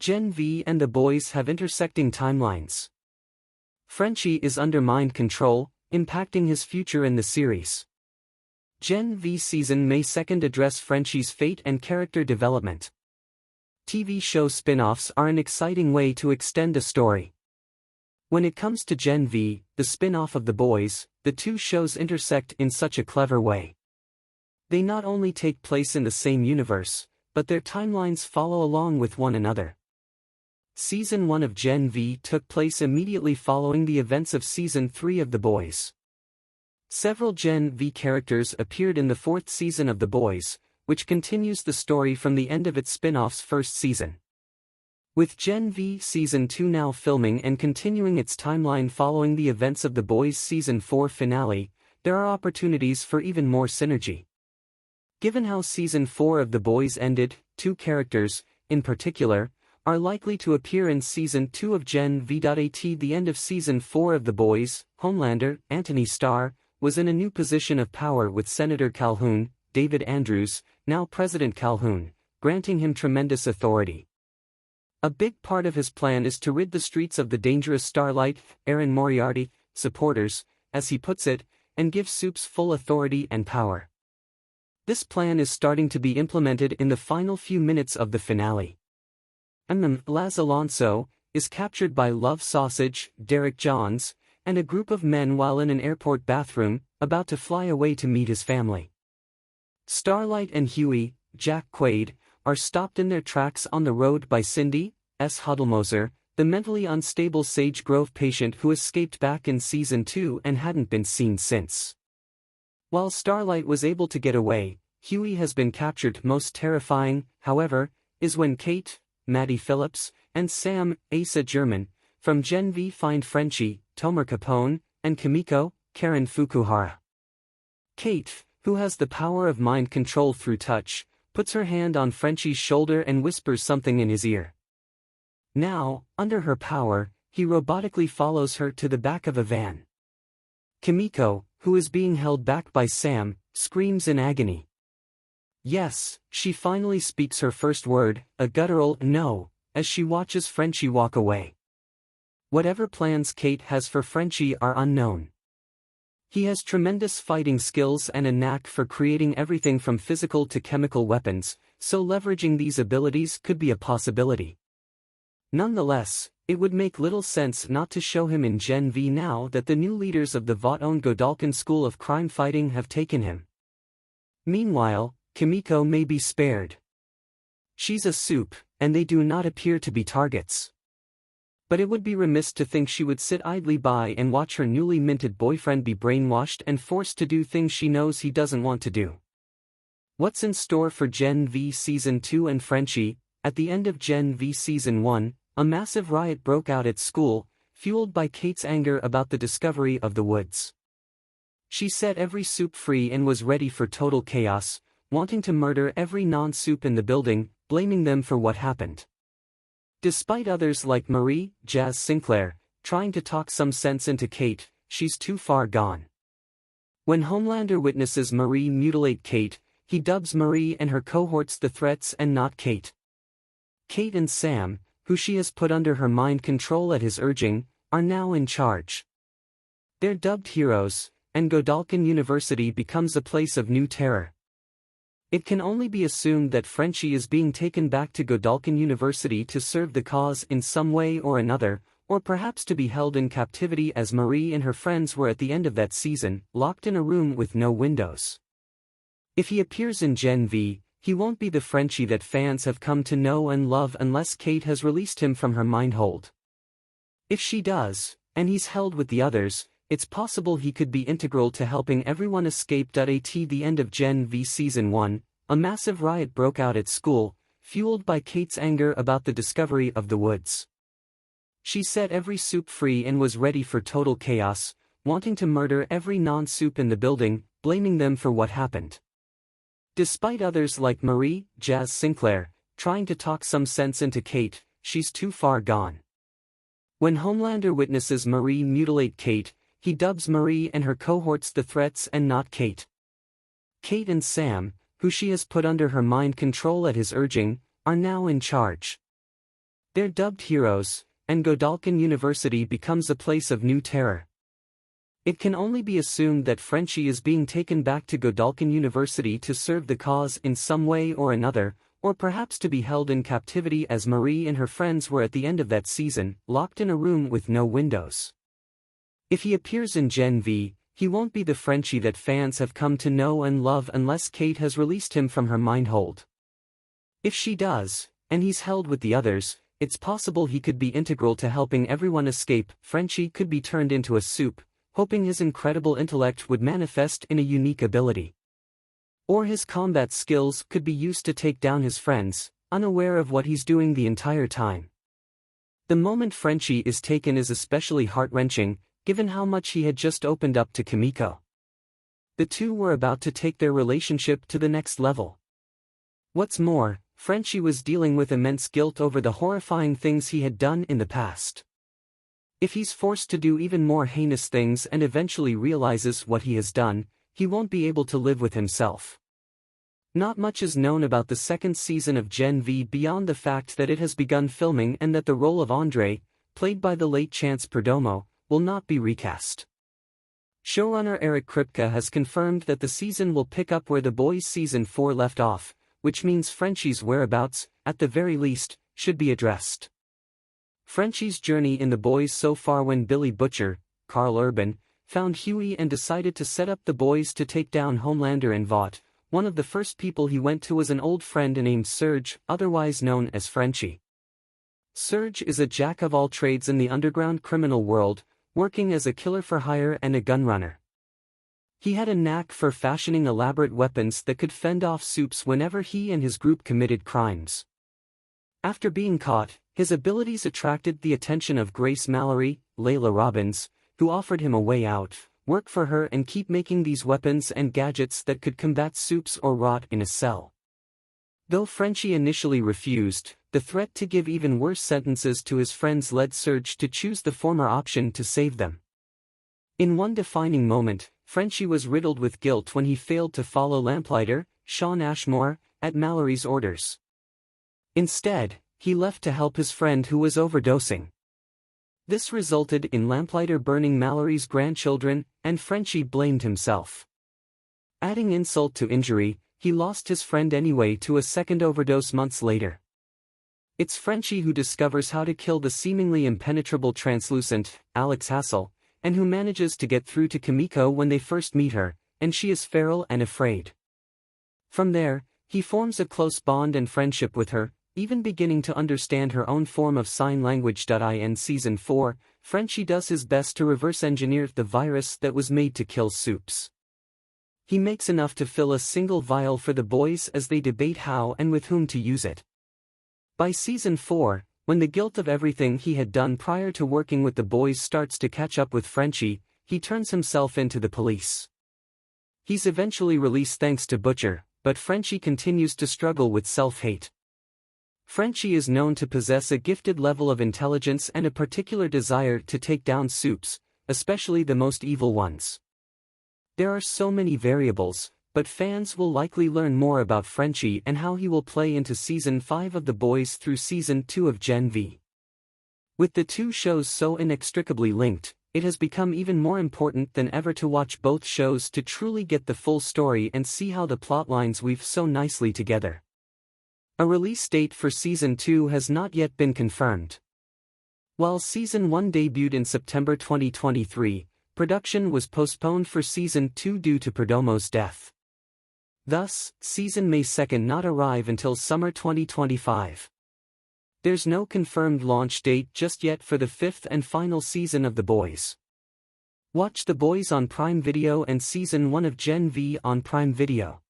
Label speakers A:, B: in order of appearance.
A: Gen V and the boys have intersecting timelines. Frenchie is under mind control, impacting his future in the series. Gen V Season May 2nd address Frenchie's fate and character development. TV show spin-offs are an exciting way to extend a story. When it comes to Gen V, the spin-off of The Boys, the two shows intersect in such a clever way. They not only take place in the same universe, but their timelines follow along with one another. Season 1 of Gen V took place immediately following the events of Season 3 of The Boys. Several Gen V characters appeared in the fourth season of The Boys, which continues the story from the end of its spin-off's first season. With Gen V Season 2 now filming and continuing its timeline following the events of The Boys Season 4 finale, there are opportunities for even more synergy. Given how Season 4 of The Boys ended, two characters, in particular, are likely to appear in Season 2 of Gen V. At the end of Season 4 of The Boys, Homelander, Anthony Starr, was in a new position of power with Senator Calhoun, David Andrews, now President Calhoun, granting him tremendous authority. A big part of his plan is to rid the streets of the dangerous Starlight, Erin Moriarty, supporters, as he puts it, and give Supes full authority and power. This plan is starting to be implemented in the final few minutes of the finale. Laz Alonso is captured by Love Sausage, Derek Johns, and a group of men while in an airport bathroom, about to fly away to meet his family. Starlight and Huey, Jack Quaid, are stopped in their tracks on the road by Cindy S. Huddlemoser, the mentally unstable Sage Grove patient who escaped back in Season 2 and hadn't been seen since. While Starlight was able to get away, Huey has been captured. Most terrifying, however, is when Kate, Maddie Phillips, and Sam, Asa German, from Gen V find Frenchie, Tomer Capone, and Kimiko, Karen Fukuhara. Kate, who has the power of mind control through touch, puts her hand on Frenchie's shoulder and whispers something in his ear. Now, under her power, he robotically follows her to the back of a van. Kimiko, who is being held back by Sam, screams in agony. Yes, she finally speaks her first word, a guttural no, as she watches Frenchie walk away. Whatever plans Kate has for Frenchie are unknown. He has tremendous fighting skills and a knack for creating everything from physical to chemical weapons, so leveraging these abilities could be a possibility. Nonetheless, it would make little sense not to show him in Gen V now that the new leaders of the Vought-owned Godalkin School of Crime Fighting have taken him. Meanwhile, Kimiko may be spared. She's a Supe, and they do not appear to be targets. But it would be remiss to think she would sit idly by and watch her newly minted boyfriend be brainwashed and forced to do things she knows he doesn't want to do. What's in store for Gen V Season 2 and Frenchie? At the end of Gen V Season 1, a massive riot broke out at school, fueled by Kate's anger about the discovery of the woods. She set every Supe free and was ready for total chaos, wanting to murder every non-Supe in the building, blaming them for what happened. Despite others like Marie, Jazz Sinclair, trying to talk some sense into Kate, she's too far gone. When Homelander witnesses Marie mutilate Kate, he dubs Marie and her cohorts the threats and not Kate. Kate and Sam, who she has put under her mind control at his urging, are now in charge. They're dubbed heroes, and Godalkin University becomes a place of new terror. It can only be assumed that Frenchie is being taken back to Godalkin University to serve the cause in some way or another, or perhaps to be held in captivity as Marie and her friends were at the end of that season, locked in a room with no windows. If he appears in Gen V, he won't be the Frenchie that fans have come to know and love unless Kate has released him from her mind hold. If she does, and he's held with the others, it's possible he could be integral to helping everyone escape. At the end of Gen V Season 1, a massive riot broke out at school, fueled by Kate's anger about the discovery of the woods. She set every Supe free and was ready for total chaos, wanting to murder every non-Supe in the building, blaming them for what happened. Despite others like Marie, Jazz Sinclair, trying to talk some sense into Kate, she's too far gone. When Homelander witnesses Marie mutilate Kate, he dubs Marie and her cohorts the threats and not Kate. Kate and Sam, who she has put under her mind control at his urging, are now in charge. They're dubbed heroes, and Godalkin University becomes a place of new terror. It can only be assumed that Frenchie is being taken back to Godalkin University to serve the cause in some way or another, or perhaps to be held in captivity as Marie and her friends were at the end of that season, locked in a room with no windows. If he appears in Gen V, he won't be the Frenchie that fans have come to know and love unless Kate has released him from her mind-hold. If she does, and he's held with the others, it's possible he could be integral to helping everyone escape. Frenchie could be turned into a soup, hoping his incredible intellect would manifest in a unique ability. Or his combat skills could be used to take down his friends, unaware of what he's doing the entire time. The moment Frenchie is taken is especially heart-wrenching, given how much he had just opened up to Kimiko. The two were about to take their relationship to the next level. What's more, Frenchie was dealing with immense guilt over the horrifying things he had done in the past. If he's forced to do even more heinous things and eventually realizes what he has done, he won't be able to live with himself. Not much is known about the second season of Gen V beyond the fact that it has begun filming and that the role of Andre, played by the late Chance Perdomo, will not be recast. Showrunner Eric Kripke has confirmed that the season will pick up where The Boys Season 4 left off, which means Frenchie's whereabouts, at the very least, should be addressed. Frenchie's journey in The Boys so far: when Billy Butcher, Carl Urban, found Huey and decided to set up the boys to take down Homelander and Vought, one of the first people he went to was an old friend named Serge, otherwise known as Frenchie. Serge is a jack-of-all-trades in the underground criminal world, working as a killer for hire and a gunrunner. He had a knack for fashioning elaborate weapons that could fend off soups whenever he and his group committed crimes. After being caught, his abilities attracted the attention of Grace Mallory, Layla Robbins, who offered him a way out: work for her and keep making these weapons and gadgets that could combat soups or rot in a cell. Though Frenchie initially refused, the threat to give even worse sentences to his friends led Serge to choose the former option to save them. In one defining moment, Frenchie was riddled with guilt when he failed to follow Lamplighter, Shawn Ashmore, at Mallory's orders. Instead, he left to help his friend who was overdosing. This resulted in Lamplighter burning Mallory's grandchildren, and Frenchie blamed himself. Adding insult to injury, he lost his friend anyway to a second overdose months later. It's Frenchie who discovers how to kill the seemingly impenetrable translucent, Alex Hassel, and who manages to get through to Kimiko when they first meet her, and she is feral and afraid. From there, he forms a close bond and friendship with her, even beginning to understand her own form of sign language. In Season 4, Frenchie does his best to reverse-engineer the virus that was made to kill soups. He makes enough to fill a single vial for the boys as they debate how and with whom to use it. By Season 4, when the guilt of everything he had done prior to working with the boys starts to catch up with Frenchie, he turns himself into the police. He's eventually released thanks to Butcher, but Frenchie continues to struggle with self-hate. Frenchie is known to possess a gifted level of intelligence and a particular desire to take down soups, especially the most evil ones. There are so many variables, but fans will likely learn more about Frenchie and how he will play into Season 5 of The Boys through Season 2 of Gen V. With the two shows so inextricably linked, it has become even more important than ever to watch both shows to truly get the full story and see how the plotlines weave so nicely together. A release date for Season 2 has not yet been confirmed. While Season 1 debuted in September 2023, production was postponed for Season 2 due to Perdomo's death. Thus, Season may 2nd not arrive until summer 2025. There's no confirmed launch date just yet for the 5th and final season of The Boys. Watch The Boys on Prime Video and Season 1 of Gen V on Prime Video.